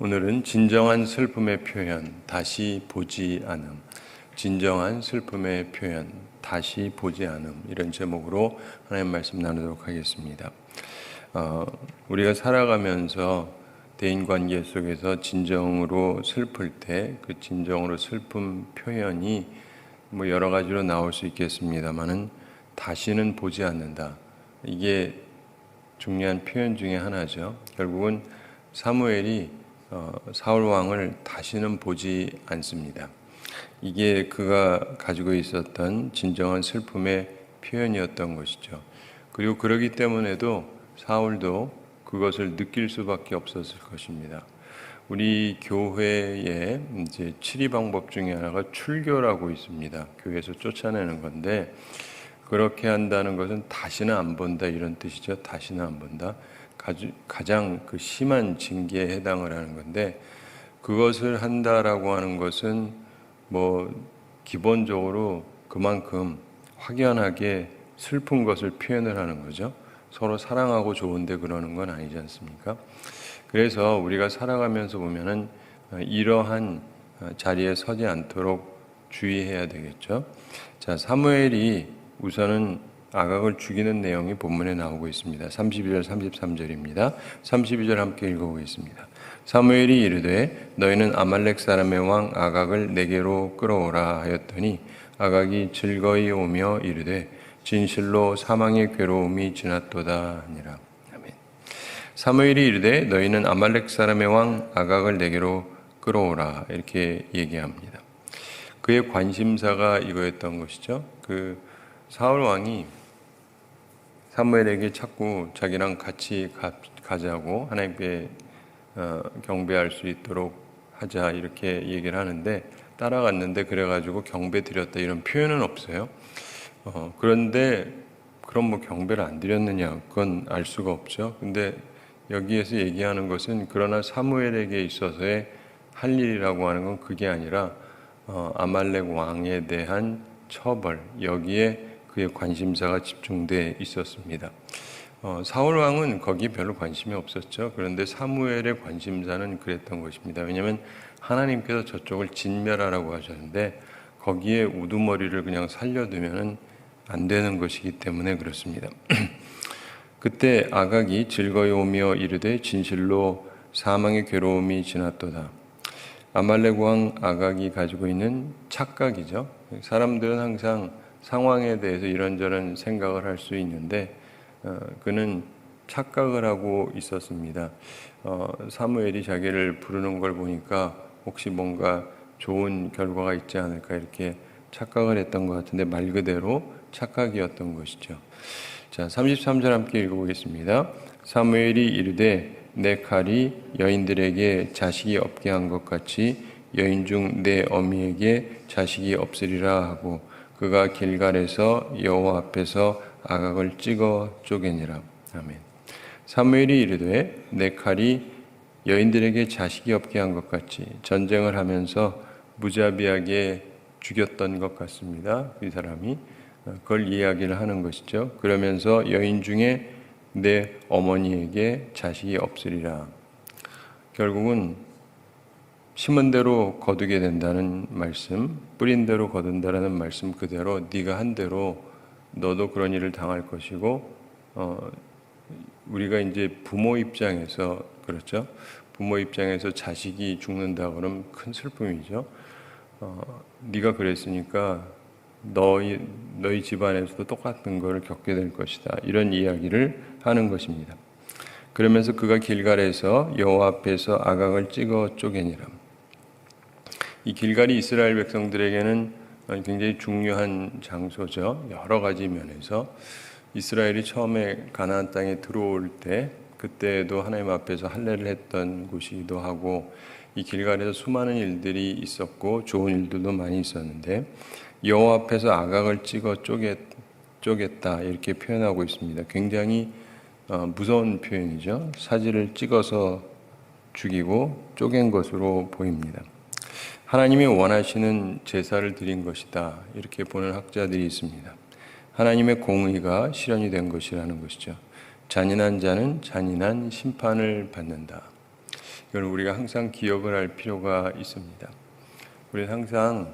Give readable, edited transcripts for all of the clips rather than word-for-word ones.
오늘은 진정한 슬픔의 표현, 다시 보지 않음. 진정한 슬픔의 표현, 다시 보지 않음. 이런 제목으로 하나님 말씀 나누도록 하겠습니다. 우리가 살아가면서 대인관계 속에서 진정으로 슬플 때 그 진정으로 슬픔 표현이 여러 가지로 나올 수 있겠습니다만은 다시는 보지 않는다. 이게 중요한 표현 중에 하나죠. 결국은 사무엘이 사울 왕을 다시는 보지 않습니다. 이게 그가 가지고 있었던 진정한 슬픔의 표현이었던 것이죠. 그리고 그러기 때문에도 사울도 그것을 느낄 수밖에 없었을 것입니다. 우리 교회에 이제 치리 방법 중에 하나가 출교라고 있습니다. 교회에서 쫓아내는 건데, 그렇게 한다는 것은 다시는 안 본다 이런 뜻이죠. 다시는 안 본다. 가장 그 심한 징계에 해당을 하는 건데, 그것을 한다라고 하는 것은 기본적으로 그만큼 확연하게 슬픈 것을 표현을 하는 거죠. 서로 사랑하고 좋은데 그러는 건 아니지 않습니까? 그래서 우리가 살아가면서 보면은 이러한 자리에 서지 않도록 주의해야 되겠죠. 자, 사무엘이 우선은 아각을 죽이는 내용이 본문에 나오고 있습니다. 32절 33절입니다. 32절 함께 읽어보겠습니다. 사무엘이 이르되 너희는 아말렉 사람의 왕 아각을 내게로 끌어오라 하였더니 아각이 즐거이 오며 이르되 진실로 사망의 괴로움이 지났도다 하니라. 아멘. 사무엘이 이르되 너희는 아말렉 사람의 왕 아각을 내게로 끌어오라 이렇게 얘기합니다. 그의 관심사가 이거였던 것이죠. 사울 왕이 사무엘에게 자꾸 자기랑 같이 가자고 하나님께 경배할 수 있도록 하자 이렇게 얘기를 하는데, 따라갔는데 그래가지고 경배 드렸다 이런 표현은 없어요. 그런데 그럼 경배를 안 드렸느냐, 그건 알 수가 없죠. 근데 여기에서 얘기하는 것은 그러나 사무엘에게 있어서의 할 일이라고 하는 건 그게 아니라 아말렉 왕에 대한 처벌, 여기에 그의 관심사가 집중돼 있었습니다. 사울 왕은 거기에 별로 관심이 없었죠. 그런데 사무엘의 관심사는 그랬던 것입니다. 왜냐하면 하나님께서 저쪽을 진멸하라고 하셨는데 거기에 우두머리를 그냥 살려두면 안 되는 것이기 때문에 그렇습니다. 그때 아각이 즐거이 오며 이르되 진실로 사망의 괴로움이 지났도다. 아말렉 왕 아각이 가지고 있는 착각이죠. 사람들은 항상 상황에 대해서 이런저런 생각을 할 수 있는데 그는 착각을 하고 있었습니다. 사무엘이 자기를 부르는 걸 보니까 혹시 뭔가 좋은 결과가 있지 않을까 이렇게 착각을 했던 것 같은데 말 그대로 착각이었던 것이죠. 자, 33절 함께 읽어보겠습니다. 사무엘이 이르되 내 칼이 여인들에게 자식이 없게 한 것 같이 여인 중 내 어미에게 자식이 없으리라 하고 그가 길갈에서 여호와 앞에서 아각을 찍어 쪼개니라. 아멘. 사무엘이 이르되 내 칼이 여인들에게 자식이 없게 한 것 같이 전쟁을 하면서 무자비하게 죽였던 것 같습니다. 이 사람이 그걸 이야기를 하는 것이죠. 그러면서 여인 중에 내 어머니에게 자식이 없으리라. 결국은 심은 대로 거두게 된다는 말씀, 뿌린 대로 거둔다라는 말씀 그대로 네가 한 대로 너도 그런 일을 당할 것이고, 우리가 이제 부모 입장에서 그렇죠. 부모 입장에서 자식이 죽는다 그러면 큰 슬픔이죠. 네가 그랬으니까 너희 집안에서도 똑같은 것을 겪게 될 것이다. 이런 이야기를 하는 것입니다. 그러면서 그가 길갈에서 여호와 앞에서 아각을 찍어 쪼개니라. 이 길갈이 이스라엘 백성들에게는 굉장히 중요한 장소죠. 여러 가지 면에서 이스라엘이 처음에 가나안 땅에 들어올 때 그때도 하나님 앞에서 할례를 했던 곳이기도 하고, 이 길갈에서 수많은 일들이 있었고 좋은 일들도 많이 있었는데 여호와 앞에서 아각을 찍어 쪼갰다 이렇게 표현하고 있습니다. 굉장히 무서운 표현이죠. 사지를 찍어서 죽이고 쪼갠 것으로 보입니다. 하나님이 원하시는 제사를 드린 것이다 이렇게 보는 학자들이 있습니다. 하나님의 공의가 실현이 된 것이라는 것이죠. 잔인한 자는 잔인한 심판을 받는다. 이건 우리가 항상 기억을 할 필요가 있습니다. 우리는 항상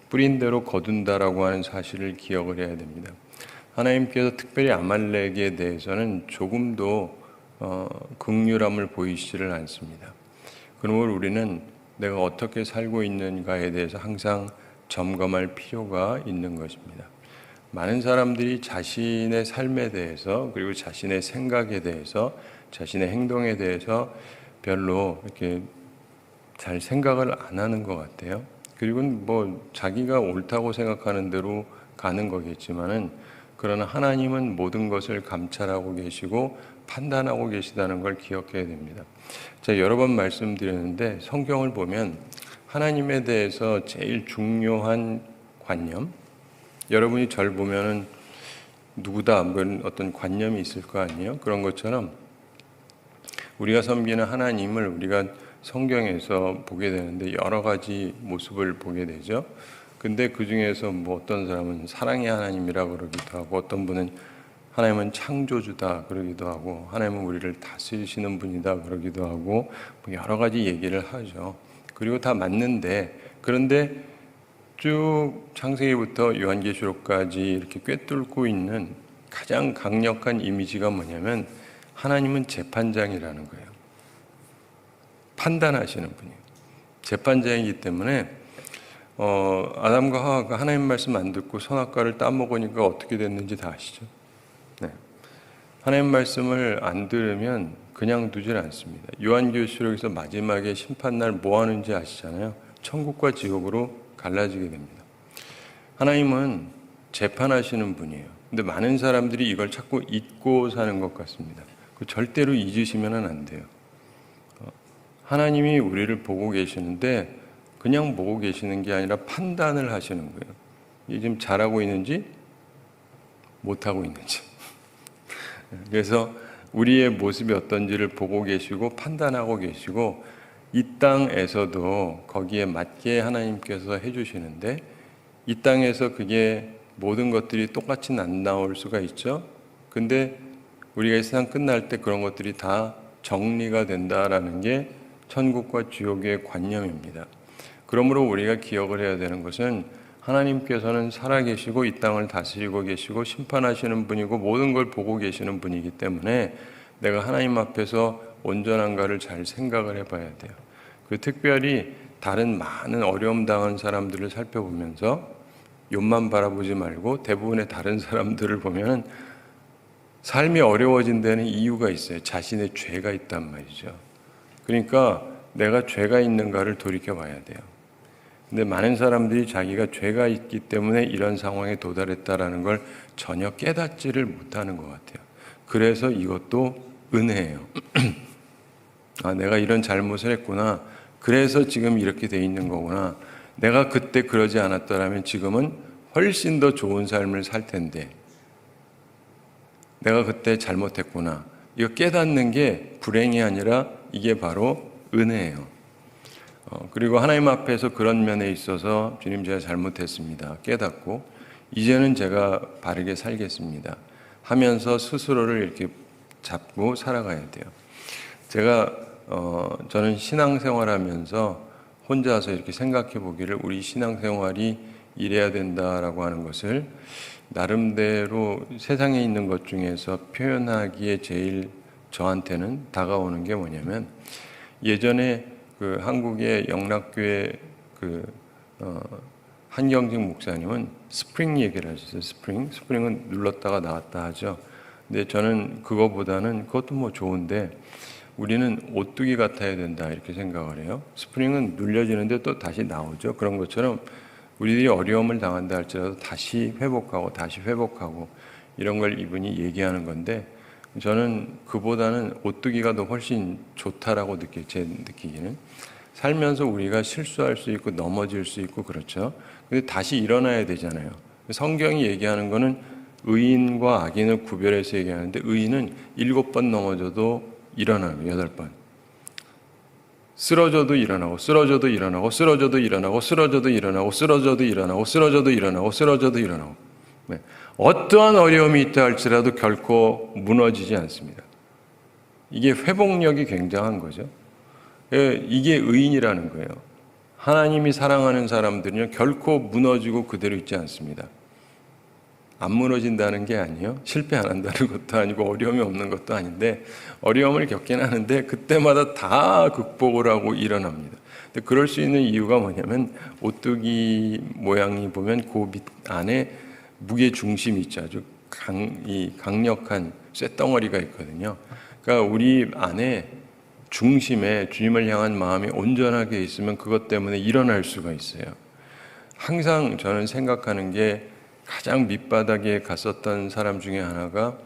뿌린 대로 거둔다라고 하는 사실을 기억을 해야 됩니다. 하나님께서 특별히 아말렉에 대해서는 조금도 긍휼함을 보이시지를 않습니다. 그러므로 우리는 내가 어떻게 살고 있는가에 대해서 항상 점검할 필요가 있는 것입니다. 많은 사람들이 자신의 삶에 대해서 그리고 자신의 생각에 대해서 자신의 행동에 대해서 별로 이렇게 잘 생각을 안 하는 것 같아요. 그리고 뭐 자기가 옳다고 생각하는 대로 가는 거겠지만은 그러나 하나님은 모든 것을 감찰하고 계시고 판단하고 계시다는 걸 기억해야 됩니다. 제가 여러 번 말씀드렸는데 성경을 보면 하나님에 대해서 제일 중요한 관념, 여러분이 절 보면은 누구다 뭐 어떤 관념이 있을 거 아니에요? 그런 것처럼 우리가 섬기는 하나님을 우리가 성경에서 보게 되는데 여러 가지 모습을 보게 되죠. 근데 그 중에서 뭐 어떤 사람은 사랑의 하나님이라 그러기도 하고 어떤 분은 하나님은 창조주다 그러기도 하고 하나님은 우리를 다스리시는 분이다 그러기도 하고 뭐 여러 가지 얘기를 하죠. 그리고 다 맞는데 그런데 쭉 창세기부터 요한계시록까지 이렇게 꿰뚫고 있는 가장 강력한 이미지가 뭐냐면 하나님은 재판장이라는 거예요. 판단하시는 분이에요. 재판장이기 때문에 아담과 하와가 하나님 말씀 안 듣고 선악과를 따먹으니까 어떻게 됐는지 다 아시죠? 네. 하나님 말씀을 안 들으면 그냥 두질 않습니다. 요한계시록에서 마지막에 심판날 뭐 하는지 아시잖아요. 천국과 지옥으로 갈라지게 됩니다. 하나님은 재판하시는 분이에요. 근데 많은 사람들이 이걸 자꾸 잊고 사는 것 같습니다. 절대로 잊으시면 안 돼요. 하나님이 우리를 보고 계시는데 그냥 보고 계시는 게 아니라 판단을 하시는 거예요. 이게 지금 잘하고 있는지 못하고 있는지. 그래서 우리의 모습이 어떤지를 보고 계시고 판단하고 계시고 이 땅에서도 거기에 맞게 하나님께서 해주시는데 이 땅에서 그게 모든 것들이 똑같이 안 나올 수가 있죠. 근데 우리가 이 세상 끝날 때 그런 것들이 다 정리가 된다라는 게 천국과 지옥의 관념입니다. 그러므로 우리가 기억을 해야 되는 것은 하나님께서는 살아계시고 이 땅을 다스리고 계시고 심판하시는 분이고 모든 걸 보고 계시는 분이기 때문에 내가 하나님 앞에서 온전한가를 잘 생각을 해봐야 돼요. 특별히 다른 많은 어려움 당한 사람들을 살펴보면서 옆만 바라보지 말고 대부분의 다른 사람들을 보면 삶이 어려워진 데는 이유가 있어요. 자신의 죄가 있단 말이죠. 그러니까 내가 죄가 있는가를 돌이켜봐야 돼요. 근데 많은 사람들이 자기가 죄가 있기 때문에 이런 상황에 도달했다라는 걸 전혀 깨닫지를 못하는 것 같아요. 그래서 이것도 은혜예요. 아, 내가 이런 잘못을 했구나. 그래서 지금 이렇게 돼 있는 거구나. 내가 그때 그러지 않았더라면 지금은 훨씬 더 좋은 삶을 살 텐데 내가 그때 잘못했구나. 이거 깨닫는 게 불행이 아니라 이게 바로 은혜예요. 그리고 하나님 앞에서 그런 면에 있어서 주님 제가 잘못했습니다. 깨닫고 이제는 제가 바르게 살겠습니다. 하면서 스스로를 이렇게 잡고 살아가야 돼요. 저는 신앙생활하면서 혼자서 이렇게 생각해 보기를 우리 신앙생활이 이래야 된다라고 하는 것을 나름대로 세상에 있는 것 중에서 표현하기에 제일 저한테는 다가오는 게 뭐냐면 예전에 그 한국의 영락교회 한경직 목사님은 스프링 얘기를 하셨어요. 스프링은 눌렀다가 나왔다 하죠. 근데 저는 그거보다는 그것도 뭐 좋은데 우리는 오뚜기 같아야 된다 이렇게 생각을 해요. 스프링은 눌려지는데 또 다시 나오죠. 그런 것처럼 우리들이 어려움을 당한다 할지라도 다시 회복하고 이런 걸 이분이 얘기하는 건데 저는 그보다는 오뚜기가 더 훨씬 좋다라고 제 느끼기는. 살면서 우리가 실수할 수 있고 넘어질 수 있고 그렇죠. 근데 다시 일어나야 되잖아요. 성경이 얘기하는 거는 의인과 악인을 구별해서 얘기하는데 의인은 7번 넘어져도 일어나고 8번 쓰러져도 일어나고 쓰러져도 일어나고 쓰러져도 일어나고 쓰러져도 일어나고 쓰러져도 일어나고 쓰러져도 일어나고 쓰러져도 일어나고 네. 어떠한 어려움이 있다 할지라도 결코 무너지지 않습니다. 이게 회복력이 굉장한 거죠. 이게 의인이라는 거예요. 하나님이 사랑하는 사람들은요, 결코 무너지고 그대로 있지 않습니다. 안 무너진다는 게 아니에요. 실패 안 한다는 것도 아니고 어려움이 없는 것도 아닌데, 어려움을 겪긴 하는데 그때마다 다 극복을 하고 일어납니다. 근데 그럴 수 있는 이유가 뭐냐면, 오뚜기 모양이 보면 그 밑 안에 무게 중심이 있죠. 아주 강력한 쇳덩어리가 있거든요. 그러니까 우리 안에 중심에 주님을 향한 마음이 온전하게 있으면 그것 때문에 일어날 수가 있어요. 항상 저는 생각하는 게, 가장 밑바닥에 갔었던 사람 중에 하나가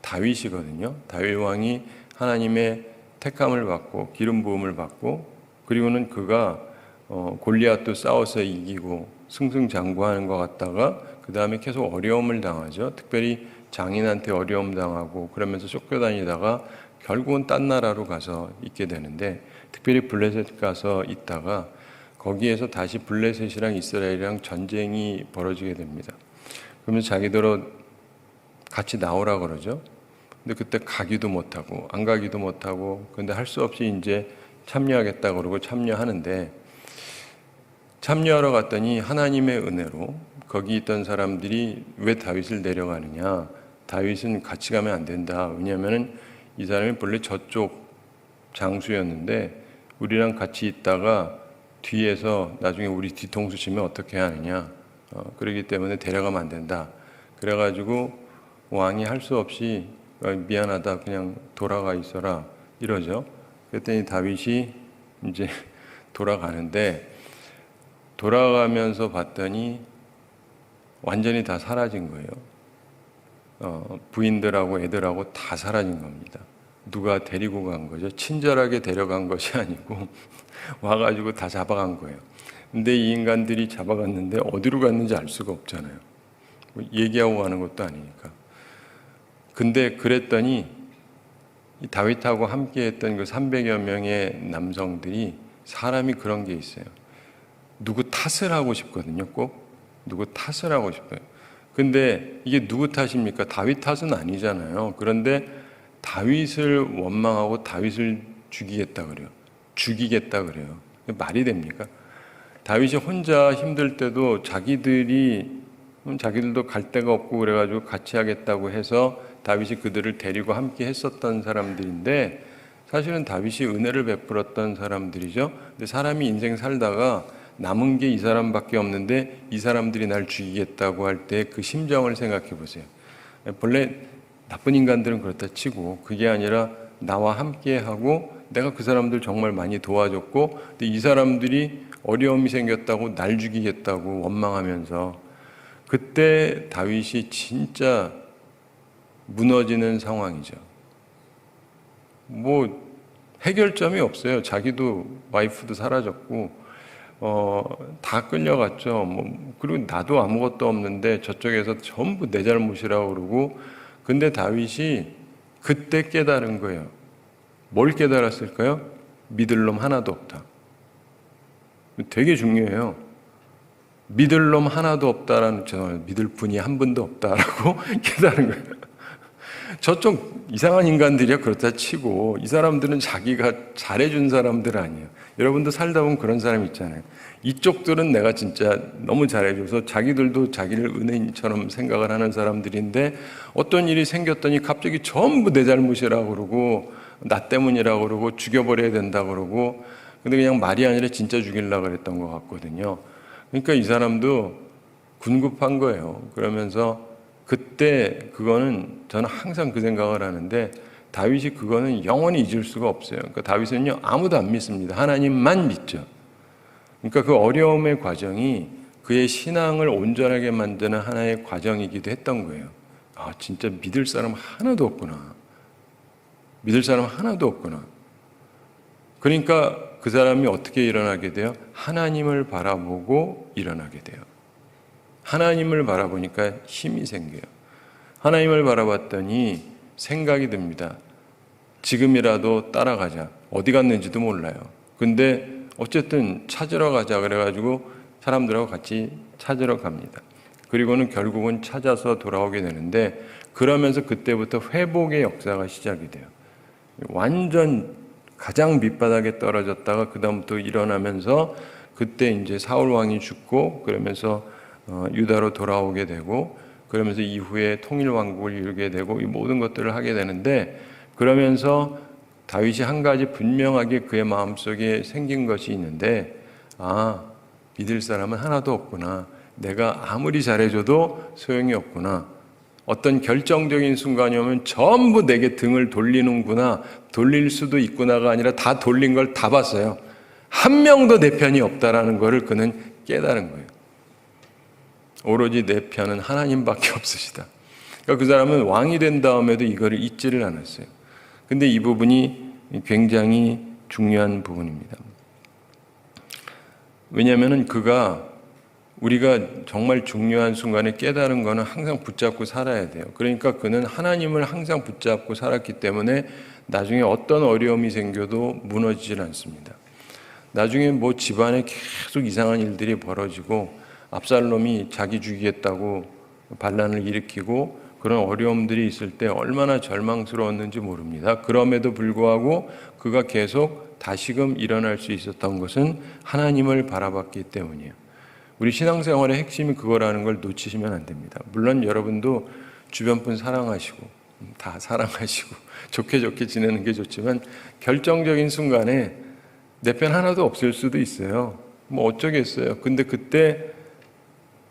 다윗이거든요. 다윗 왕이 하나님의 택함을 받고 기름 부음을 받고, 그리고는 그가 골리앗도 싸워서 이기고 승승장구하는 것 같다가 그 다음에 계속 어려움을 당하죠. 특별히 장인한테 어려움 당하고 그러면서 쫓겨다니다가 결국은 딴 나라로 가서 있게 되는데, 특별히 블레셋 가서 있다가 거기에서 다시 블레셋이랑 이스라엘이랑 전쟁이 벌어지게 됩니다. 그러면서 자기들로 같이 나오라 그러죠. 근데 그때 가기도 못하고 안 가기도 못하고, 근데 할 수 없이 이제 참여하겠다 그러고 참여하는데, 참여하러 갔더니 하나님의 은혜로 거기 있던 사람들이 왜 다윗을 내려가느냐, 다윗은 같이 가면 안 된다. 왜냐하면 이 사람이 본래 저쪽 장수였는데 우리랑 같이 있다가 뒤에서 나중에 우리 뒤통수 치면 어떻게 하느냐, 그러기 때문에 데려가면 안 된다. 그래가지고 왕이 할 수 없이 미안하다, 그냥 돌아가 있어라 이러죠. 그랬더니 다윗이 이제 돌아가는데, 돌아가면서 봤더니 완전히 다 사라진 거예요. 부인들하고 애들하고 다 사라진 겁니다. 누가 데리고 간 거죠. 친절하게 데려간 것이 아니고 와가지고 다 잡아간 거예요. 근데 이 인간들이 잡아갔는데 어디로 갔는지 알 수가 없잖아요. 얘기하고 가는 것도 아니니까. 근데 그랬더니 이 다윗하고 함께 했던 그 300여 명의 남성들이, 사람이 그런 게 있어요. 누구 탓을 하고 싶거든요. 꼭 누구 탓을 하고 싶어요. 근데 이게 누구 탓입니까? 다윗 탓은 아니잖아요. 그런데 다윗을 원망하고 다윗을 죽이겠다 그래요. 죽이겠다 그래요. 말이 됩니까? 다윗이 혼자 힘들 때도 자기들도 갈 데가 없고 그래가지고 같이 하겠다고 해서 다윗이 그들을 데리고 함께 했었던 사람들인데, 사실은 다윗이 은혜를 베풀었던 사람들이죠. 근데 사람이 인생 살다가 남은 게 이 사람밖에 없는데 이 사람들이 날 죽이겠다고 할 때 그 심정을 생각해 보세요. 본래 나쁜 인간들은 그렇다 치고, 그게 아니라 나와 함께 하고 내가 그 사람들 정말 많이 도와줬고, 근데 이 사람들이 어려움이 생겼다고 날 죽이겠다고 원망하면서, 그때 다윗이 진짜 무너지는 상황이죠. 뭐 해결점이 없어요. 자기도 와이프도 사라졌고 다 끌려갔죠. 그리고 나도 아무것도 없는데 저쪽에서 전부 내 잘못이라고 그러고. 근데 다윗이 그때 깨달은 거예요. 뭘 깨달았을까요? 믿을 놈 하나도 없다. 되게 중요해요. 믿을 놈 하나도 없다라는, 믿을 분이 한 분도 없다라고 깨달은 거예요. 저쪽 이상한 인간들이야 그렇다 치고, 이 사람들은 자기가 잘해준 사람들 아니에요. 여러분도 살다 보면 그런 사람 있잖아요. 이쪽들은 내가 진짜 너무 잘해줘서 자기들도 자기를 은혜인처럼 생각을 하는 사람들인데, 어떤 일이 생겼더니 갑자기 전부 내 잘못이라고 그러고 나 때문이라고 그러고 죽여버려야 된다고 그러고, 근데 그냥 말이 아니라 진짜 죽이려고 그랬던 것 같거든요. 그러니까 이 사람도 군급한 거예요. 그러면서 그때 그거는 저는 항상 그 생각을 하는데, 다윗이 그거는 영원히 잊을 수가 없어요. 그러니까 다윗은요, 아무도 안 믿습니다. 하나님만 믿죠. 그러니까 그 어려움의 과정이 그의 신앙을 온전하게 만드는 하나의 과정이기도 했던 거예요. 아, 진짜 믿을 사람 하나도 없구나. 믿을 사람 하나도 없구나. 그러니까 그 사람이 어떻게 일어나게 돼요? 하나님을 바라보고 일어나게 돼요. 하나님을 바라보니까 힘이 생겨요. 하나님을 바라봤더니 생각이 듭니다. 지금이라도 따라가자. 어디 갔는지도 몰라요. 근데 어쨌든 찾으러 가자 그래가지고 사람들하고 같이 찾으러 갑니다. 그리고는 결국은 찾아서 돌아오게 되는데, 그러면서 그때부터 회복의 역사가 시작이 돼요. 완전 가장 밑바닥에 떨어졌다가 그다음부터 일어나면서 그때 이제 사울 왕이 죽고 그러면서 유다로 돌아오게 되고 그러면서 이후에 통일 왕국을 이루게 되고 이 모든 것들을 하게 되는데 그러면서 다윗이 한 가지 분명하게 그의 마음속에 생긴 것이 있는데 믿을 사람은 하나도 없구나. 내가 아무리 잘해줘도 소용이 없구나. 어떤 결정적인 순간이 오면 전부 내게 등을 돌리는구나. 돌릴 수도 있구나가 아니라 다 돌린 걸 다 봤어요. 한 명도 내 편이 없다라는 것을 그는 깨달은 거예요. 오로지 내 편은 하나님밖에 없으시다. 그러니까 그 사람은 왕이 된 다음에도 이거를 잊지를 않았어요. 근데 이 부분이 굉장히 중요한 부분입니다. 왜냐하면 우리가 정말 중요한 순간에 깨달은 거는 항상 붙잡고 살아야 돼요. 그러니까 그는 하나님을 항상 붙잡고 살았기 때문에 나중에 어떤 어려움이 생겨도 무너지질 않습니다. 나중에 뭐 집안에 계속 이상한 일들이 벌어지고 압살롬이 자기 죽이겠다고 반란을 일으키고 그런 어려움들이 있을 때 얼마나 절망스러웠는지 모릅니다. 그럼에도 불구하고 그가 계속 다시금 일어날 수 있었던 것은 하나님을 바라봤기 때문이에요. 우리 신앙생활의 핵심이 그거라는 걸 놓치시면 안 됩니다. 물론 여러분도 주변 분 사랑하시고 다 사랑하시고 좋게 지내는 게 좋지만 결정적인 순간에 내 편 하나도 없을 수도 있어요. 뭐 어쩌겠어요. 근데 그때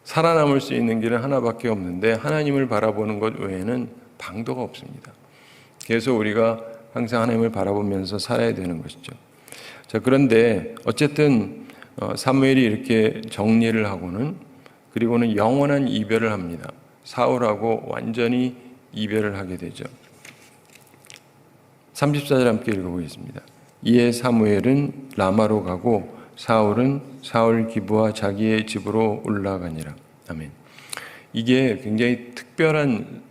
살아남을 수 있는 길은 하나밖에 없는데 하나님을 바라보는 것 외에는 방도가 없습니다. 그래서 우리가 항상 하나님을 바라보면서 살아야 되는 것이죠. 자, 그런데 어쨌든 사무엘이 이렇게 정리를 하고는 그리고는 영원한 이별을 합니다. 사울하고 완전히 이별을 하게 되죠. 34절 함께 읽어보겠습니다. 이에 사무엘은 라마로 가고 사울은 사울 기브와 자기의 집으로 올라가니라. 아멘. 이게 굉장히 특별한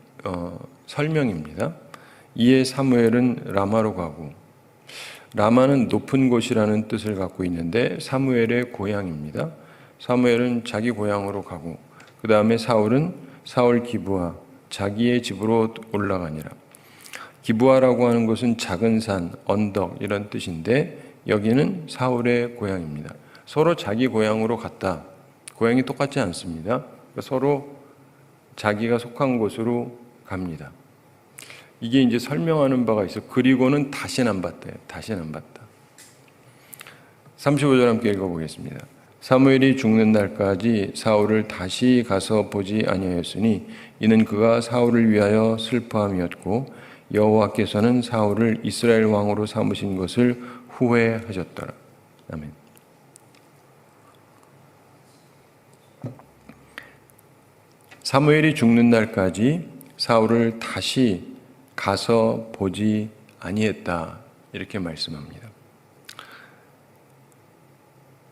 설명입니다. 이에 사무엘은 라마로 가고, 라마는 높은 곳이라는 뜻을 갖고 있는데 사무엘의 고향입니다. 사무엘은 자기 고향으로 가고 그 다음에 사울은 사울 기브와 자기의 집으로 올라가니라. 기브아라고 하는 것은 작은 산, 언덕 이런 뜻인데 여기는 사울의 고향입니다. 서로 자기 고향으로 갔다. 고향이 똑같지 않습니다. 서로 자기가 속한 곳으로 갑니다. 이게 이제 설명하는 바가 있어. 그리고는 다시는 안 봤대요. 다시는 안 봤다. 35절 함께 읽어보겠습니다. 사무엘이 죽는 날까지 사울을 다시 가서 보지 아니하였으니 이는 그가 사울을 위하여 슬퍼함이었고 여호와께서는 사울을 이스라엘 왕으로 삼으신 것을 후회하셨더라. 아멘. 사무엘이 죽는 날까지 사울을 다시 가서 보지 아니했다. 이렇게 말씀합니다.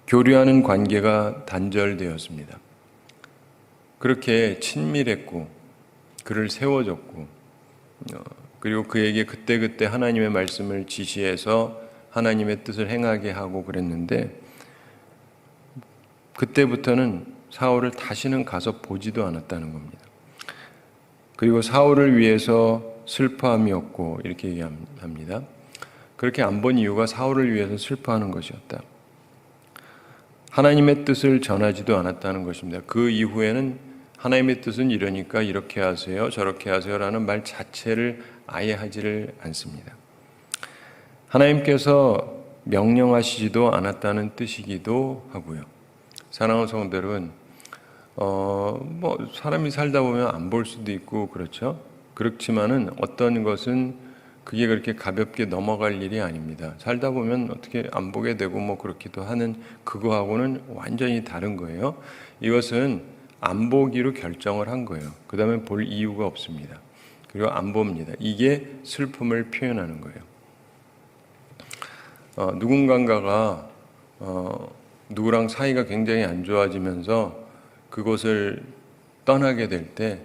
교류하는 관계가 단절되었습니다. 그렇게 친밀했고 그를 세워줬고 그리고 그에게 그때그때 하나님의 말씀을 지시해서 하나님의 뜻을 행하게 하고 그랬는데 그때부터는 사울을 다시는 가서 보지도 않았다는 겁니다. 그리고 사울을 위해서 슬퍼함이었고 이렇게 얘기합니다. 그렇게 안 본 이유가 사울을 위해서 슬퍼하는 것이었다. 하나님의 뜻을 전하지도 않았다는 것입니다. 그 이후에는 하나님의 뜻은 이러니까 이렇게 하세요, 저렇게 하세요라는 말 자체를 아예 하지를 않습니다. 하나님께서 명령하시지도 않았다는 뜻이기도 하고요. 사랑하는 성도 여러분, 사람이 살다 보면 안 볼 수도 있고 그렇죠. 그렇지만은 어떤 것은 그게 그렇게 가볍게 넘어갈 일이 아닙니다. 살다 보면 어떻게 안 보게 되고 뭐 그렇기도 하는 그거하고는 완전히 다른 거예요. 이것은 안 보기로 결정을 한 거예요. 그 다음에 볼 이유가 없습니다. 그리고 안 봅니다. 이게 슬픔을 표현하는 거예요. 누군가가 누구랑 사이가 굉장히 안 좋아지면서 그곳을 떠나게 될 때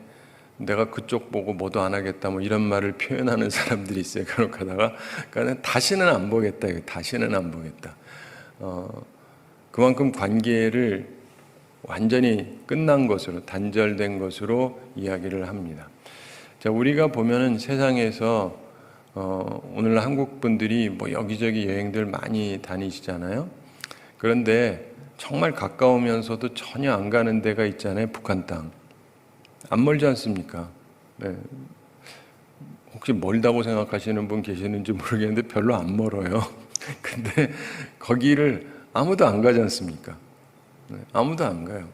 내가 그쪽 보고 뭐도 안 하겠다 뭐 이런 말을 표현하는 사람들이 있어요. 그렇게 하다가 그러니까 다시는 안 보겠다. 다시는 안 보겠다. 그만큼 관계를 완전히 끝난 것으로 단절된 것으로 이야기를 합니다. 자, 우리가 보면은 세상에서 오늘날 한국 분들이 뭐 여기저기 여행들 많이 다니시잖아요. 그런데 정말 가까우면서도 전혀 안 가는 데가 있잖아요. 북한 땅. 안 멀지 않습니까? 네. 혹시 멀다고 생각하시는 분 계시는지 모르겠는데 별로 안 멀어요. 근데 거기를 아무도 안 가지 않습니까? 네, 아무도 안 가요.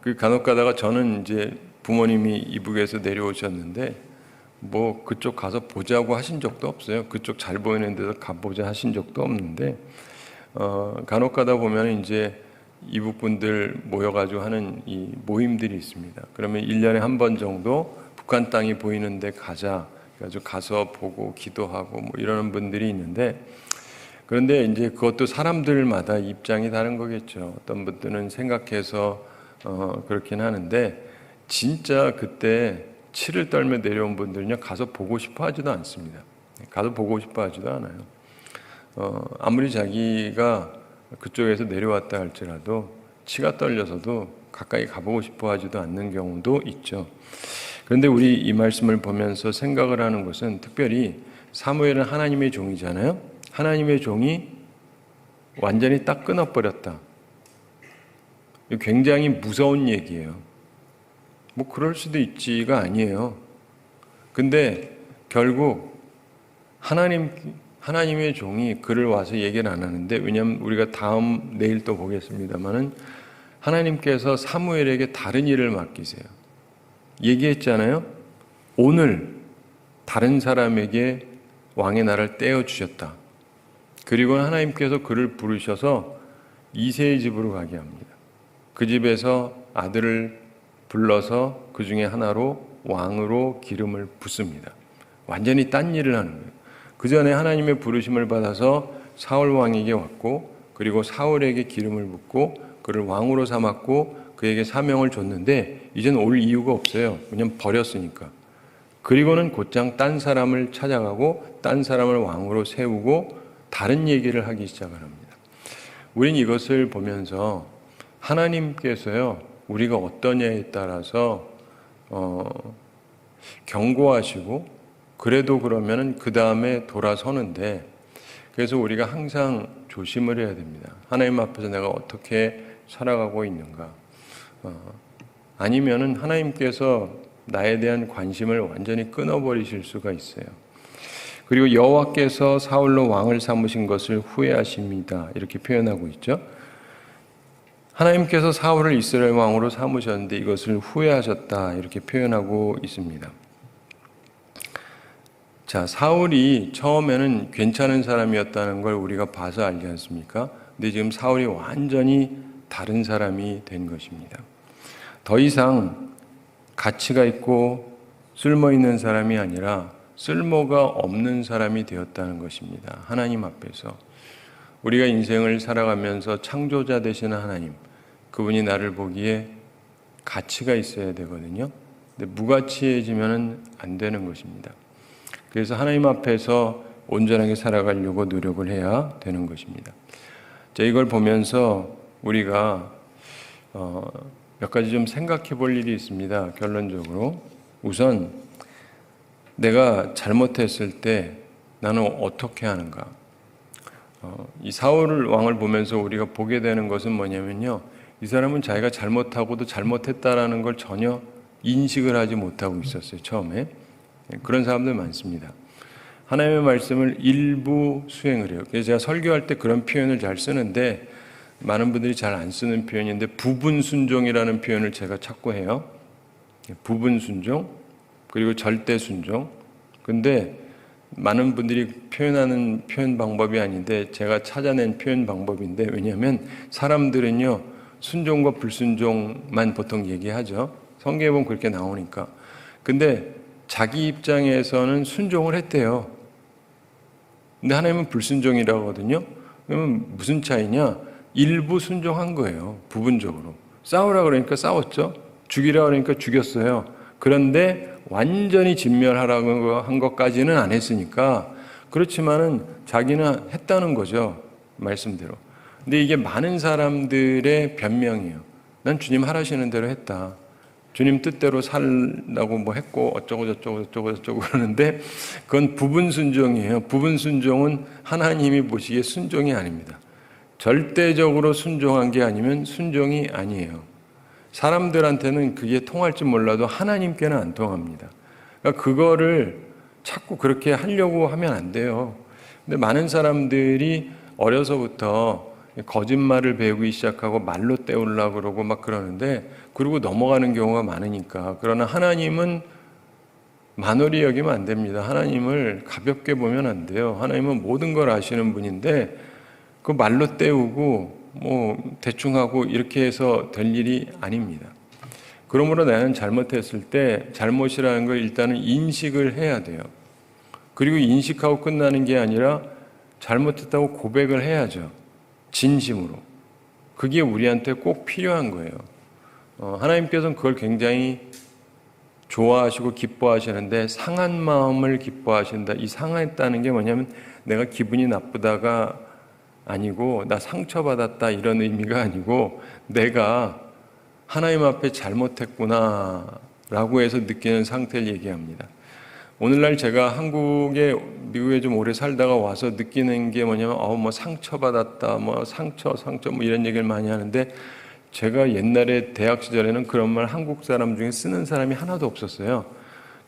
그 간혹 가다가 저는 이제 부모님이 이북에서 내려오셨는데 뭐 그쪽 가서 보자고 하신 적도 없어요. 그쪽 잘 보이는 데서 가보자 하신 적도 없는데 간혹 가다 보면 이제 이북 분들 모여가지고 하는 이 모임들이 있습니다. 그러면 1년에 한 번 정도 북한 땅이 보이는데 가자. 그래가지고 가서 보고 기도하고 뭐 이러는 분들이 있는데 그런데 이제 그것도 사람들마다 입장이 다른 거겠죠. 어떤 분들은 생각해서 그렇긴 하는데 진짜 그때 치를 떨며 내려온 분들은요 가서 보고 싶어 하지도 않습니다. 가서 보고 싶어 하지도 않아요. 아무리 자기가 그쪽에서 내려왔다 할지라도 치가 떨려서도 가까이 가보고 싶어 하지도 않는 경우도 있죠. 그런데 우리 이 말씀을 보면서 생각을 하는 것은 특별히 사무엘은 하나님의 종이잖아요. 하나님의 종이 완전히 딱 끊어버렸다. 굉장히 무서운 얘기예요. 뭐 그럴 수도 있지가 아니에요. 근데 결국 하나님의 종이 그를 와서 얘기를 안 하는데, 왜냐하면 우리가 내일 또 보겠습니다만은 하나님께서 사무엘에게 다른 일을 맡기세요. 얘기했잖아요. 오늘 다른 사람에게 왕의 나라를 떼어주셨다. 그리고 하나님께서 그를 부르셔서 이새의 집으로 가게 합니다. 그 집에서 아들을 불러서 그 중에 하나로 왕으로 기름을 붓습니다. 완전히 딴 일을 하는 거예요. 그 전에 하나님의 부르심을 받아서 사울 왕에게 왔고, 그리고 사울에게 기름을 붓고 그를 왕으로 삼았고 그에게 사명을 줬는데 이제는 올 이유가 없어요. 왜냐하면 버렸으니까. 그리고는 곧장 딴 사람을 찾아가고 딴 사람을 왕으로 세우고 다른 얘기를 하기 시작을 합니다. 우린 이것을 보면서 하나님께서요, 우리가 어떠냐에 따라서 경고하시고, 그래도 그러면은 그 다음에 돌아서는데, 그래서 우리가 항상 조심을 해야 됩니다. 하나님 앞에서 내가 어떻게 살아가고 있는가. 아니면은 하나님께서 나에 대한 관심을 완전히 끊어버리실 수가 있어요. 그리고 여호와께서 사울로 왕을 삼으신 것을 후회하십니다. 이렇게 표현하고 있죠. 하나님께서 사울을 이스라엘 왕으로 삼으셨는데 이것을 후회하셨다. 이렇게 표현하고 있습니다. 자, 사울이 처음에는 괜찮은 사람이었다는 걸 우리가 봐서 알지 않습니까? 근데 지금 사울이 완전히 다른 사람이 된 것입니다. 더 이상 가치가 있고 쓸모 있는 사람이 아니라 쓸모가 없는 사람이 되었다는 것입니다. 하나님 앞에서. 우리가 인생을 살아가면서 창조자 되시는 하나님, 그분이 나를 보기에 가치가 있어야 되거든요. 근데 무가치해지면 안 되는 것입니다. 그래서 하나님 앞에서 온전하게 살아가려고 노력을 해야 되는 것입니다. 자, 이걸 보면서 우리가 몇 가지 좀 생각해 볼 일이 있습니다. 결론적으로 우선 내가 잘못했을 때 나는 어떻게 하는가. 이 사울 왕을 보면서 우리가 보게 되는 것은 뭐냐면요, 이 사람은 자기가 잘못하고도 잘못했다라는 걸 전혀 인식을 하지 못하고 있었어요. 처음에 그런 사람들 많습니다. 하나님의 말씀을 일부 수행을 해요. 그래서 제가 설교할 때 그런 표현을 잘 쓰는데, 많은 분들이 잘 안 쓰는 표현인데 부분 순종이라는 표현을 제가 찾고 해요. 부분 순종, 그리고 절대 순종. 근데 많은 분들이 표현하는 표현 방법이 아닌데 제가 찾아낸 표현 방법인데, 왜냐하면 사람들은요 순종과 불순종만 보통 얘기하죠. 성경에 보면 그렇게 나오니까. 근데 자기 입장에서는 순종을 했대요. 근데 하나님은 불순종이라고 하거든요. 그러면 무슨 차이냐? 일부 순종한 거예요. 부분적으로. 싸우라 그러니까 싸웠죠. 죽이라 그러니까 죽였어요. 그런데 완전히 진멸하라고 한 것까지는 안 했으니까, 그렇지만은 자기는 했다는 거죠. 말씀대로. 근데 이게 많은 사람들의 변명이에요. 난 주님 하라시는 대로 했다. 주님 뜻대로 살라고 뭐 했고 어쩌고 저쩌고 그러는데 그건 부분 순종이에요. 부분 순종은 하나님이 보시기에 순종이 아닙니다. 절대적으로 순종한 게 아니면 순종이 아니에요. 사람들한테는 그게 통할지 몰라도 하나님께는 안 통합니다. 그러니까 그거를 자꾸 그렇게 하려고 하면 안 돼요. 근데 많은 사람들이 어려서부터 거짓말을 배우기 시작하고 말로 때우려고 그러고 막 그러는데 그러고 넘어가는 경우가 많으니까. 그러나 하나님은 만홀히 여기면 안 됩니다. 하나님을 가볍게 보면 안 돼요. 하나님은 모든 걸 아시는 분인데 그 말로 때우고 뭐 대충 하고 이렇게 해서 될 일이 아닙니다. 그러므로 나는 잘못했을 때 잘못이라는 걸 일단은 인식을 해야 돼요. 그리고 인식하고 끝나는 게 아니라 잘못했다고 고백을 해야죠. 진심으로. 그게 우리한테 꼭 필요한 거예요. 하나님께서는 그걸 굉장히 좋아하시고 기뻐하시는데 상한 마음을 기뻐하신다. 이 상했다는 게 뭐냐면 내가 기분이 나쁘다가 아니고 나 상처받았다 이런 의미가 아니고 내가 하나님 앞에 잘못했구나 라고 해서 느끼는 상태를 얘기합니다. 오늘날 제가 미국에 좀 오래 살다가 와서 느끼는 게 뭐냐면 뭐 상처받았다 뭐 상처 뭐 이런 얘기를 많이 하는데 제가 옛날에 대학 시절에는 그런 말 한국 사람 중에 쓰는 사람이 하나도 없었어요.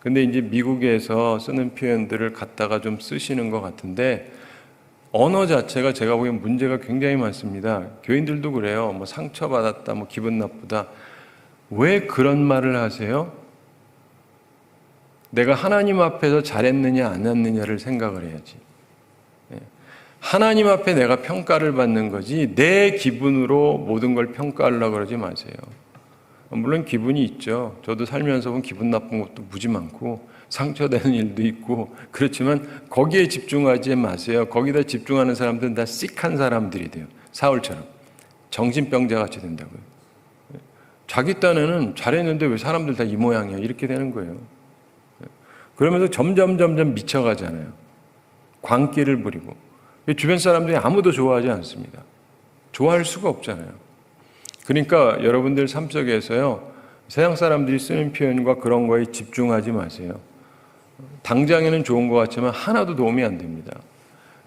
근데 이제 미국에서 쓰는 표현들을 갖다가 좀 쓰시는 것 같은데 언어 자체가 제가 보기엔 문제가 굉장히 많습니다. 교인들도 그래요. 뭐 상처받았다, 뭐 기분 나쁘다. 왜 그런 말을 하세요? 내가 하나님 앞에서 잘했느냐 안 했느냐를 생각을 해야지. 하나님 앞에 내가 평가를 받는 거지 내 기분으로 모든 걸 평가하려고 그러지 마세요. 물론 기분이 있죠. 저도 살면서 보면 기분 나쁜 것도 무지 많고 상처되는 일도 있고 그렇지만 거기에 집중하지 마세요. 거기다 집중하는 사람들은 다 씩한 사람들이 돼요. 사울처럼 정신병자같이 된다고요. 자기 딴에는 잘했는데 왜 사람들 다 이 모양이야 이렇게 되는 거예요. 그러면서 점점 미쳐가잖아요. 광기를 부리고 주변 사람들이 아무도 좋아하지 않습니다. 좋아할 수가 없잖아요. 그러니까 여러분들 삶 속에서요 세상 사람들이 쓰는 표현과 그런 거에 집중하지 마세요. 당장에는 좋은 것 같지만 하나도 도움이 안 됩니다.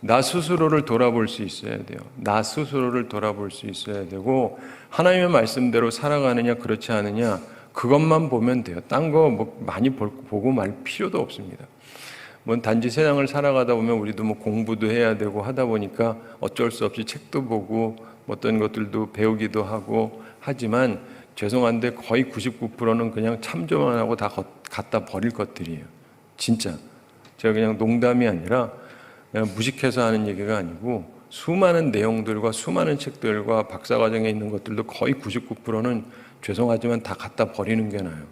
나 스스로를 돌아볼 수 있어야 돼요. 나 스스로를 돌아볼 수 있어야 되고 하나님의 말씀대로 살아가느냐 그렇지 않느냐 그것만 보면 돼요. 딴 거 뭐 많이 보고 말 필요도 없습니다. 뭐 단지 세상을 살아가다 보면 우리도 뭐 공부도 해야 되고 하다 보니까 어쩔 수 없이 책도 보고 어떤 것들도 배우기도 하고 하지만 죄송한데 거의 99%는 그냥 참조만 하고 다 갖다 버릴 것들이에요. 진짜 제가 그냥 농담이 아니라 그냥 무식해서 하는 얘기가 아니고 수많은 내용들과 수많은 책들과 박사과정에 있는 것들도 거의 99%는 죄송하지만 다 갖다 버리는 게 나아요.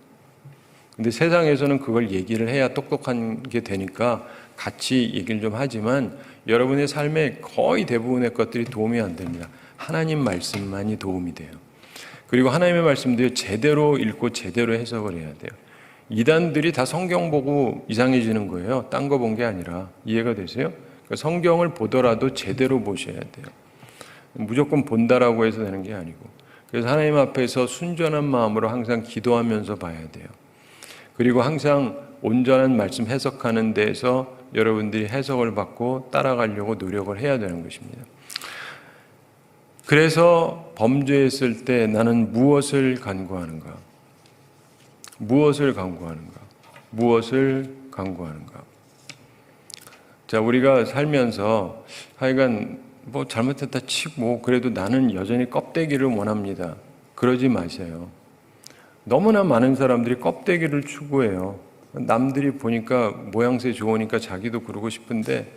근데 세상에서는 그걸 얘기를 해야 똑똑한 게 되니까 같이 얘기를 좀 하지만 여러분의 삶에 거의 대부분의 것들이 도움이 안 됩니다. 하나님 말씀만이 도움이 돼요. 그리고 하나님의 말씀도 제대로 읽고 제대로 해석을 해야 돼요. 이단들이 다 성경 보고 이상해지는 거예요. 딴 거 본 게 아니라. 이해가 되세요? 그러니까 성경을 보더라도 제대로 보셔야 돼요. 무조건 본다라고 해서 되는 게 아니고. 그래서 하나님 앞에서 순전한 마음으로 항상 기도하면서 봐야 돼요. 그리고 항상 온전한 말씀 해석하는 데에서 여러분들이 해석을 받고 따라가려고 노력을 해야 되는 것입니다. 그래서 범죄했을 때 나는 무엇을 간구하는가? 무엇을 간구하는가? 무엇을 간구하는가? 자, 우리가 살면서 하여간 뭐 잘못했다 치고 그래도 나는 여전히 껍데기를 원합니다. 그러지 마세요. 너무나 많은 사람들이 껍데기를 추구해요. 남들이 보니까 모양새 좋으니까 자기도 그러고 싶은데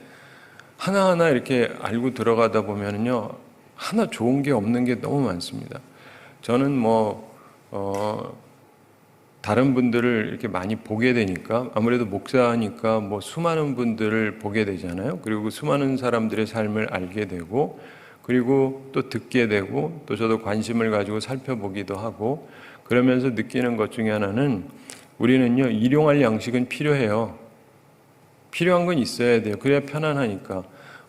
하나하나 이렇게 알고 들어가다 보면요 하나 좋은 게 없는 게 너무 많습니다. 저는 다른 분들을 이렇게 많이 보게 되니까 아무래도 목사니까 수많은 분들을 보게 되잖아요. 그리고 수많은 사람들의 삶을 알게 되고 그리고 또 듣게 되고 또 저도 관심을 가지고 살펴보기도 하고 그러면서 느끼는 것 중에 하나는 우리는요 일용할 양식은 필요해요. 필요한 건 있어야 돼요. 그래야 편안하니까.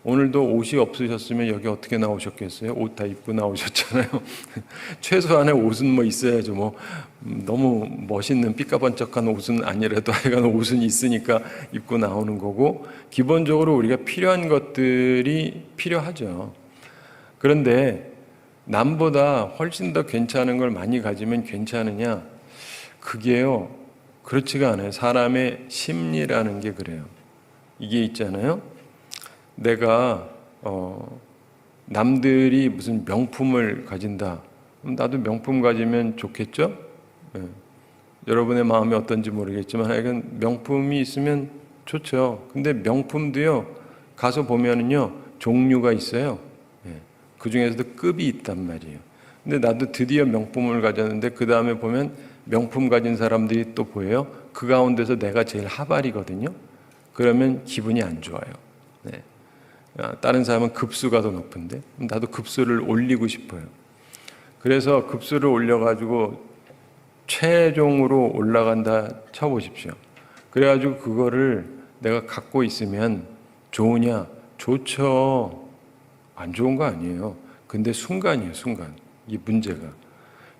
오늘도 옷이 없으셨으면 여기 어떻게 나오셨겠어요? 옷 다 입고 나오셨잖아요. 최소한의 옷은 뭐 있어야죠. 뭐 너무 멋있는 삐까번쩍한 옷은 아니라도 하여간 옷은 있으니까 입고 나오는 거고, 기본적으로 우리가 필요한 것들이 필요하죠. 그런데 남보다 훨씬 더 괜찮은 걸 많이 가지면 괜찮으냐? 그게요, 그렇지가 않아요. 사람의 심리라는 게 그래요. 이게 있잖아요. 내가 남들이 무슨 명품을 가진다. 그럼 나도 명품 가지면 좋겠죠? 예. 여러분의 마음이 어떤지 모르겠지만 하여간 명품이 있으면 좋죠. 근데 명품도요, 가서 보면은요, 종류가 있어요. 예. 그 중에서도 급이 있단 말이에요. 근데 나도 드디어 명품을 가졌는데 그 다음에 보면 명품 가진 사람들이 또 보여요. 그 가운데서 내가 제일 하발이거든요. 그러면 기분이 안 좋아요. 네. 다른 사람은 급수가 더 높은데 나도 급수를 올리고 싶어요. 그래서 급수를 올려가지고 최종으로 올라간다 쳐보십시오. 그래가지고 그거를 내가 갖고 있으면 좋으냐? 좋죠. 안 좋은 거 아니에요. 근데 순간이에요, 순간. 이게 문제가.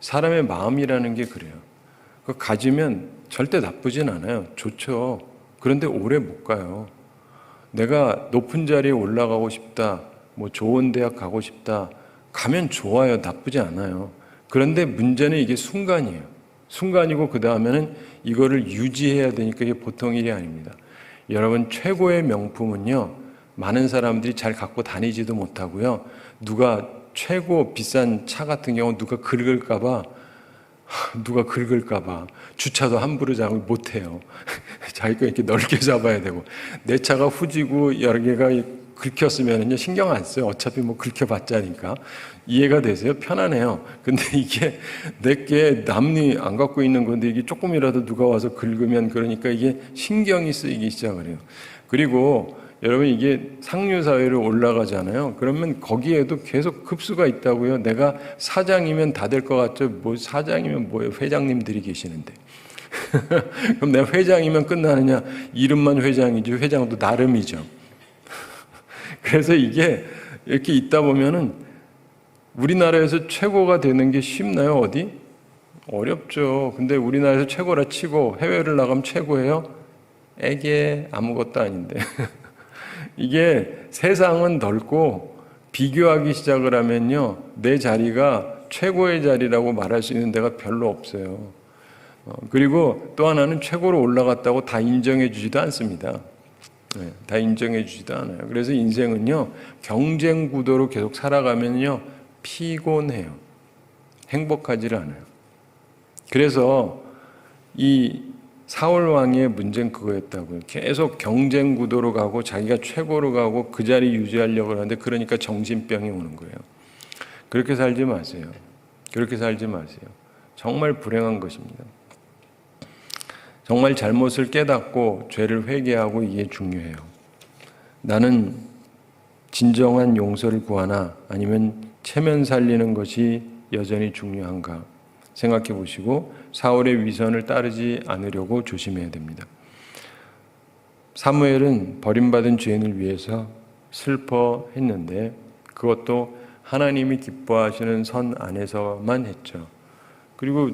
사람의 마음이라는 게 그래요. 그거 가지면 절대 나쁘진 않아요. 좋죠. 그런데 오래 못 가요. 내가 높은 자리에 올라가고 싶다, 뭐 좋은 대학 가고 싶다, 가면 좋아요. 나쁘지 않아요. 그런데 문제는 이게 순간이에요. 순간이고 그 다음에는 이거를 유지해야 되니까 이게 보통 일이 아닙니다. 여러분, 최고의 명품은요, 많은 사람들이 잘 갖고 다니지도 못하고요, 누가 최고 비싼 차 같은 경우 누가 긁을까봐 주차도 함부로 잡을 못해요. 자기가 이렇게 넓게 잡아야 되고, 내 차가 후지고 여러 개가 긁혔으면요 신경 안 써요. 어차피 뭐 긁혀봤자니까. 이해가 되세요? 편안해요. 근데 이게 내게 남이 안 갖고 있는 건데 이게 조금이라도 누가 와서 긁으면, 그러니까 이게 신경이 쓰이기 시작을 해요. 그리고 여러분, 이게 상류사회로 올라가잖아요. 그러면 거기에도 계속 급수가 있다고요. 내가 사장이면 다 될 것 같죠? 뭐 사장이면 뭐예요? 회장님들이 계시는데. 그럼 내가 회장이면 끝나느냐? 이름만 회장이지 회장도 나름이죠. 그래서 이게 이렇게 있다 보면은 우리나라에서 최고가 되는 게 쉽나요? 어디? 어렵죠. 근데 우리나라에서 최고라 치고 해외를 나가면 최고예요? 에게 아무것도 아닌데. 이게 세상은 넓고 비교하기 시작을 하면요, 내 자리가 최고의 자리라고 말할 수 있는 데가 별로 없어요. 그리고 또 하나는 최고로 올라갔다고 다 인정해 주지도 않습니다. 네, 다 인정해 주지도 않아요. 그래서 인생은요, 경쟁 구도로 계속 살아가면요, 피곤해요. 행복하지를 않아요. 그래서 이 사울 왕의 문제는 그거였다고요. 계속 경쟁 구도로 가고 자기가 최고로 가고 그 자리 유지하려고 하는데, 그러니까 정신병이 오는 거예요. 그렇게 살지 마세요. 그렇게 살지 마세요. 정말 불행한 것입니다. 정말 잘못을 깨닫고 죄를 회개하고, 이게 중요해요. 나는 진정한 용서를 구하나 아니면 체면 살리는 것이 여전히 중요한가 생각해 보시고 사울의 위선을 따르지 않으려고 조심해야 됩니다. 사무엘은 버림받은 죄인을 위해서 슬퍼했는데 그것도 하나님이 기뻐하시는 선 안에서만 했죠. 그리고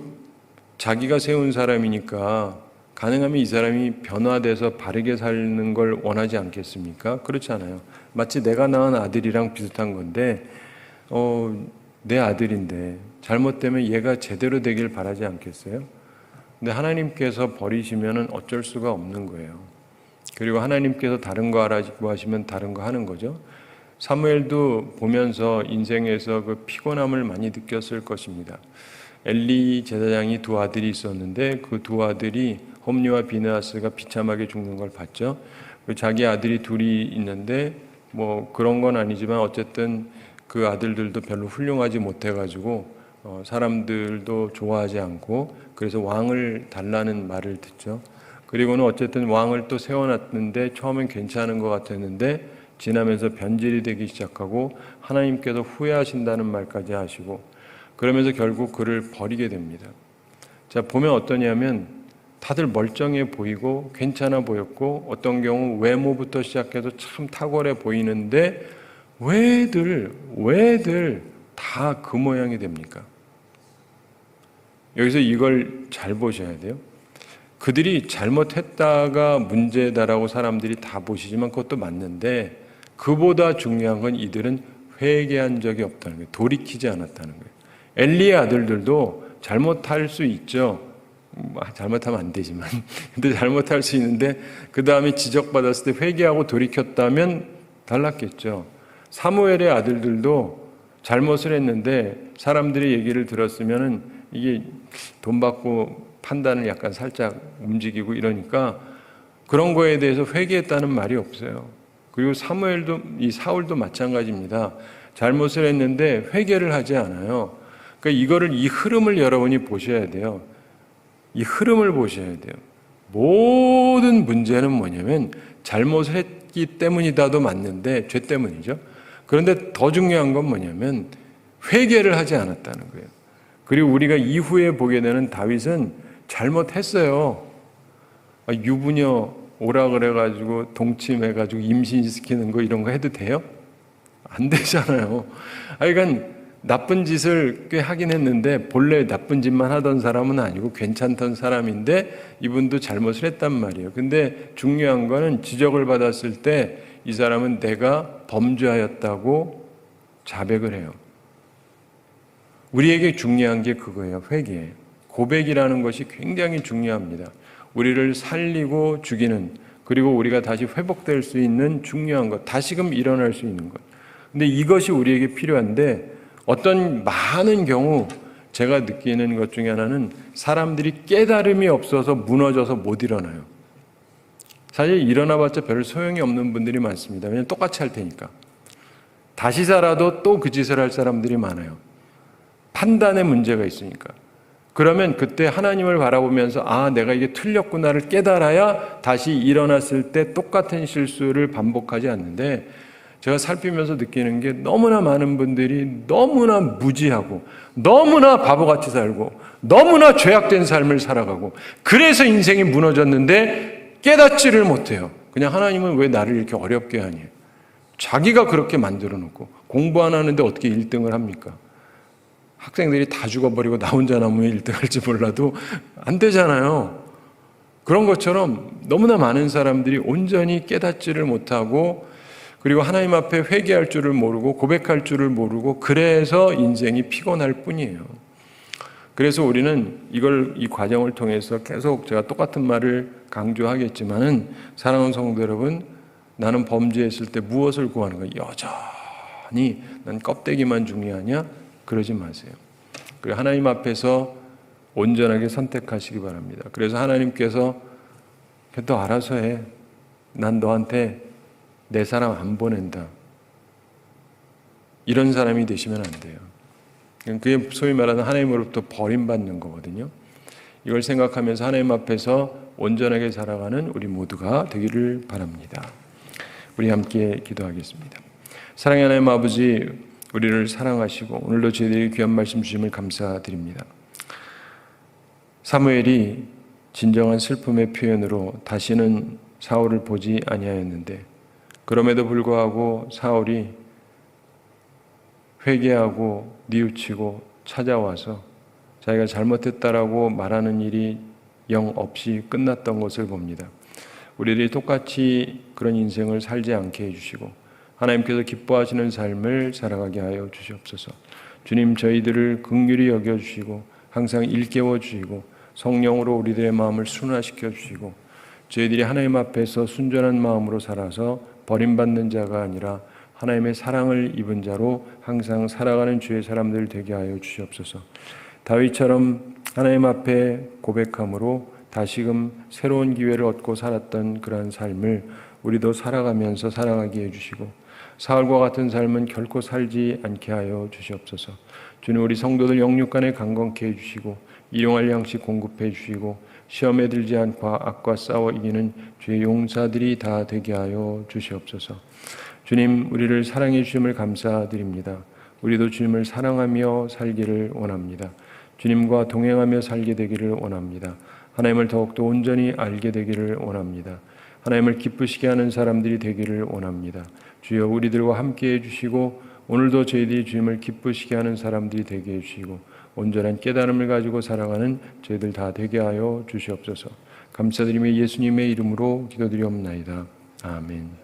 자기가 세운 사람이니까 가능하면 이 사람이 변화돼서 바르게 사는 걸 원하지 않겠습니까? 그렇지 않아요. 마치 내가 낳은 아들이랑 비슷한 건데 내 아들인데 잘못되면 얘가 제대로 되길 바라지 않겠어요? 근데 하나님께서 버리시면 어쩔 수가 없는 거예요. 그리고 하나님께서 다른 거 하라고 하시면 다른 거 하는 거죠. 사무엘도 보면서 인생에서 그 피곤함을 많이 느꼈을 것입니다. 엘리 제사장이 두 아들이 있었는데 그 두 아들이 홈리와 비느하스가 비참하게 죽는 걸 봤죠. 자기 아들이 둘이 있는데 뭐 그런 건 아니지만 어쨌든 그 아들들도 별로 훌륭하지 못해가지고 사람들도 좋아하지 않고, 그래서 왕을 달라는 말을 듣죠. 그리고는 어쨌든 왕을 또 세워놨는데 처음엔 괜찮은 것 같았는데 지나면서 변질이 되기 시작하고 하나님께서 후회하신다는 말까지 하시고, 그러면서 결국 그를 버리게 됩니다. 자, 보면 어떠냐면 다들 멀쩡해 보이고 괜찮아 보였고 어떤 경우 외모부터 시작해서 참 탁월해 보이는데 왜들 다 그 모양이 됩니까? 여기서 이걸 잘 보셔야 돼요. 그들이 잘못했다가 문제다라고 사람들이 다 보시지만 그것도 맞는데 그보다 중요한 건 이들은 회개한 적이 없다는 거예요. 돌이키지 않았다는 거예요. 엘리의 아들들도 잘못할 수 있죠. 잘못하면 안 되지만 근데 잘못할 수 있는데 그 다음에 지적받았을 때 회개하고 돌이켰다면 달랐겠죠. 사무엘의 아들들도 잘못을 했는데 사람들의 얘기를 들었으면은 이게 돈 받고 판단을 약간 살짝 움직이고 이러니까 그런 거에 대해서 회개했다는 말이 없어요. 그리고 사울도 마찬가지입니다. 잘못을 했는데 회개를 하지 않아요. 그러니까 이 흐름을 여러분이 보셔야 돼요. 이 흐름을 보셔야 돼요. 모든 문제는 뭐냐면 잘못을 했기 때문이다도 맞는데 죄 때문이죠. 그런데 더 중요한 건 뭐냐면 회개를 하지 않았다는 거예요. 그리고 우리가 이후에 보게 되는 다윗은 잘못했어요. 유부녀 오라 그래가지고 동침해가지고 임신시키는 거 이런 거 해도 돼요? 안 되잖아요. 그러니까 나쁜 짓을 꽤 하긴 했는데 본래 나쁜 짓만 하던 사람은 아니고 괜찮던 사람인데 이분도 잘못을 했단 말이에요. 근데 중요한 거는 지적을 받았을 때 이 사람은 내가 범죄하였다고 자백을 해요. 우리에게 중요한 게 그거예요. 회개. 고백이라는 것이 굉장히 중요합니다. 우리를 살리고 죽이는, 그리고 우리가 다시 회복될 수 있는 중요한 것, 다시금 일어날 수 있는 것. 근데 이것이 우리에게 필요한데 어떤 많은 경우 제가 느끼는 것 중에 하나는 사람들이 깨달음이 없어서 무너져서 못 일어나요. 사실 일어나봤자 별 소용이 없는 분들이 많습니다. 왜냐하면 똑같이 할 테니까. 다시 살아도 또 그 짓을 할 사람들이 많아요. 판단에 문제가 있으니까. 그러면 그때 하나님을 바라보면서 내가 이게 틀렸구나를 깨달아야 다시 일어났을 때 똑같은 실수를 반복하지 않는데 제가 살피면서 느끼는 게 너무나 많은 분들이 너무나 무지하고 너무나 바보같이 살고 너무나 죄악된 삶을 살아가고 그래서 인생이 무너졌는데 깨닫지를 못해요. 그냥 하나님은 왜 나를 이렇게 어렵게 하니? 자기가 그렇게 만들어 놓고 공부 안 하는데 어떻게 1등을 합니까? 학생들이 다 죽어버리고 나 혼자 남으면 1등 할지 몰라도 안 되잖아요. 그런 것처럼 너무나 많은 사람들이 온전히 깨닫지를 못하고 그리고 하나님 앞에 회개할 줄을 모르고 고백할 줄을 모르고 그래서 인생이 피곤할 뿐이에요. 그래서 우리는 이 과정을 통해서 계속 제가 똑같은 말을 강조하겠지만은 사랑하는 성도 여러분, 나는 범죄했을 때 무엇을 구하는 거예요? 여전히 난 껍데기만 중요하냐? 그러지 마세요. 그리고 하나님 앞에서 온전하게 선택하시기 바랍니다. 그래서 하나님께서 너 알아서 해. 난 너한테 내 사랑 안 보낸다. 이런 사람이 되시면 안 돼요. 그게 소위 말하는 하나님으로부터 버림받는 거거든요. 이걸 생각하면서 하나님 앞에서 온전하게 살아가는 우리 모두가 되기를 바랍니다. 우리 함께 기도하겠습니다. 사랑의 하나님 아버지, 우리를 사랑하시고 오늘도 저희들에게 귀한 말씀 주심을 감사드립니다. 사무엘이 진정한 슬픔의 표현으로 다시는 사울을 보지 아니하였는데 그럼에도 불구하고 사울이 회개하고 뉘우치고 찾아와서 자기가 잘못했다라고 말하는 일이 영 없이 끝났던 것을 봅니다. 우리들이 똑같이 그런 인생을 살지 않게 해주시고 하나님께서 기뻐하시는 삶을 살아가게 하여 주시옵소서. 주님, 저희들을 긍휼히 여겨주시고 항상 일깨워 주시고 성령으로 우리들의 마음을 순화시켜 주시고 저희들이 하나님 앞에서 순전한 마음으로 살아서 버림받는 자가 아니라 하나님의 사랑을 입은 자로 항상 살아가는 주의 사람들 되게 하여 주시옵소서. 다윗처럼 하나님 앞에 고백함으로 다시금 새로운 기회를 얻고 살았던 그러한 삶을 우리도 살아가면서 살아가게 해주시고 사울과 같은 삶은 결코 살지 않게 하여 주시옵소서. 주님, 우리 성도들 영육간에 강건케 해주시고 일용할 양식 공급해 주시고 시험에 들지 않고 악과 싸워 이기는 주의 용사들이 다 되게 하여 주시옵소서. 주님, 우리를 사랑해 주심을 감사드립니다. 우리도 주님을 사랑하며 살기를 원합니다. 주님과 동행하며 살게 되기를 원합니다. 하나님을 더욱더 온전히 알게 되기를 원합니다. 하나님을 기쁘시게 하는 사람들이 되기를 원합니다. 주여 우리들과 함께 해주시고 오늘도 저희들이 주님을 기쁘시게 하는 사람들이 되게 해주시고 온전한 깨달음을 가지고 살아가는 저희들 다 되게 하여 주시옵소서. 감사드리며 예수님의 이름으로 기도드리옵나이다. 아멘.